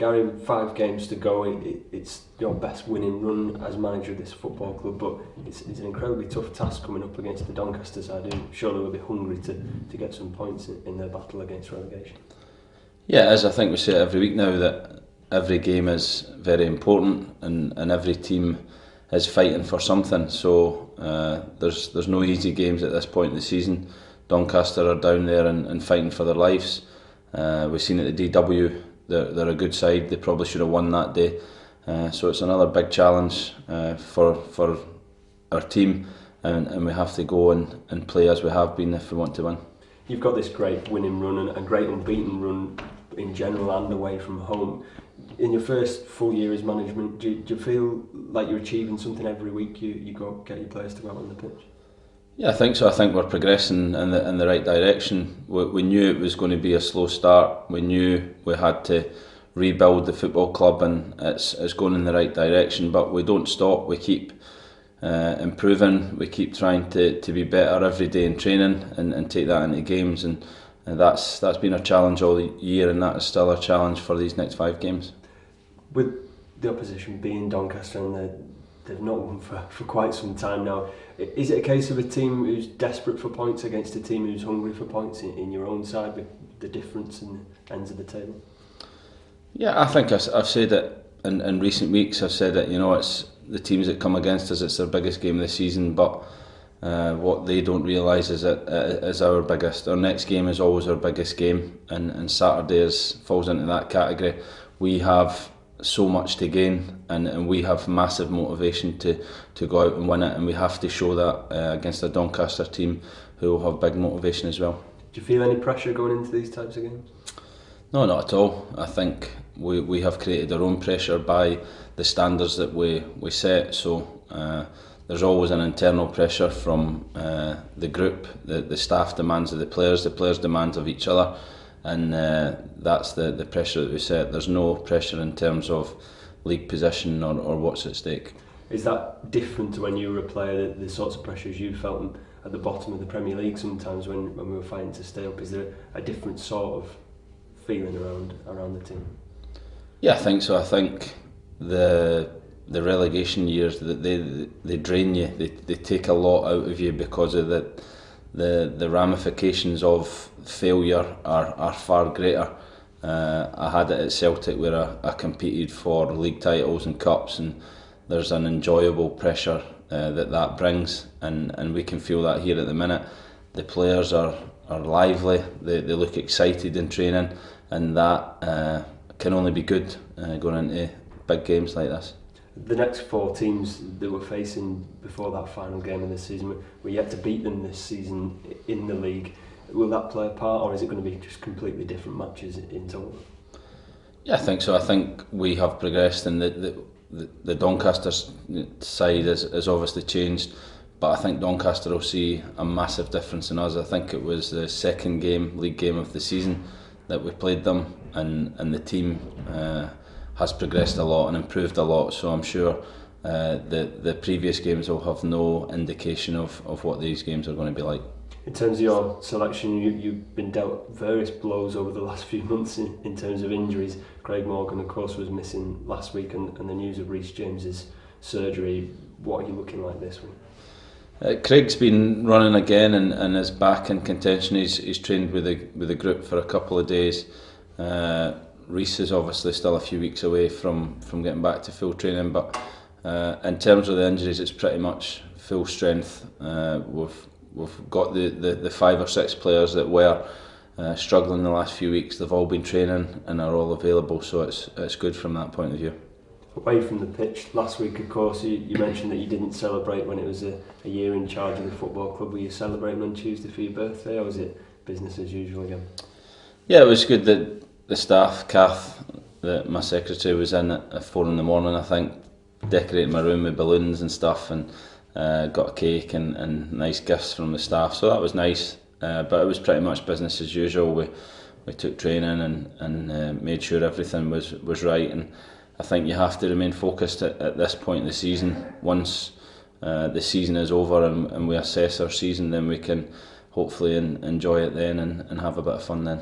Gary, 5 games to go. It's your best winning run as manager of this football club, but it's an incredibly tough task coming up against the Doncaster side, who surely will be hungry to get some points in their battle against relegation. Yeah, as I think we say it every week now, that every game is very important, and every team is fighting for something. So there's no easy games at this point in the season. Doncaster are down there and fighting for their lives. We've seen at the DW, they're a good side. They probably should have won that day. So it's another big challenge for our team, and we have to go and play as we have been if we want to win. You've got this great winning run and a great unbeaten run in general and away from home. In your first full year as management, do you feel like you're achieving something every week you go get your players to go out on the pitch? Yeah, I think so. I think we're progressing in the right direction. We knew it was going to be a slow start. We knew we had to rebuild the football club, and it's going in the right direction. But we don't stop. We keep improving. We keep trying to be better every day in training and take that into games. And that's been a challenge all year, and that is still a challenge for these next 5 games. With the opposition being Doncaster, and they've not won for quite some time now, is it a case of a team who's desperate for points against a team who's hungry for points in your own side, with the difference in the ends of the table? Yeah, I think I've said it in recent weeks. I've said it, it's the teams that come against us, it's their biggest game of the season, but what they don't realise is that it is our next game is always our biggest game, and Saturday falls into that category. We have so much to gain, and we have massive motivation to go out and win it, and we have to show that against a Doncaster team who will have big motivation as well. Do you feel any pressure going into these types of games? No, not at all. I think we have created our own pressure by the standards that we set, so there's always an internal pressure from the group. The staff demands of the players demands of each other, and that's the pressure that we set. There's no pressure in terms of league position or what's at stake. Is that different to when you were a player, the sorts of pressures you felt at the bottom of the Premier League sometimes when we were fighting to stay up? Is there a different sort of feeling around the team? Yeah, I think so. I think the relegation years, that they drain you, they take a lot out of you, because of the ramifications of failure are far greater. I had it at Celtic, where I competed for league titles and cups, and there's an enjoyable pressure that brings, and we can feel that here at the minute. The players are lively, they look excited in training, and that can only be good going into big games like this. The next 4 teams that we're facing before that final game of the season, we're yet to beat them this season in the league. Will that play a part, or is it going to be just completely different matches in total? Yeah, I think so. I think we have progressed, and the Doncaster side is obviously changed, but I think Doncaster will see a massive difference in us. I think it was the second league game of the season that we played them, and the team has progressed a lot and improved a lot, so I'm sure the previous games will have no indication of what these games are going to be like. In terms of your selection, you've been dealt various blows over the last few months in terms of injuries. Craig Morgan, of course, was missing last week, and the news of Reece James's surgery. What are you looking like this week? Craig's been running again and is back in contention. He's trained with the group for a couple of days. Reece is obviously still a few weeks away from getting back to full training, but in terms of the injuries, it's pretty much full strength. We've got the 5 or 6 players that were struggling the last few weeks. They've all been training and are all available, so it's good from that point of view. Away from the pitch, last week, of course, you mentioned that you didn't celebrate when it was a year in charge of the football club. Were you celebrating on Tuesday for your birthday, or was it business as usual again? Yeah, it was good that the staff, Kath, my secretary, was in at 4 in the morning, I think, decorating my room with balloons and stuff, and got a cake and nice gifts from the staff, so that was nice. But it was pretty much business as usual. We took training and made sure everything was right, and I think you have to remain focused at this point in the season. Once the season is over and we assess our season, then we can hopefully enjoy it then and have a bit of fun then.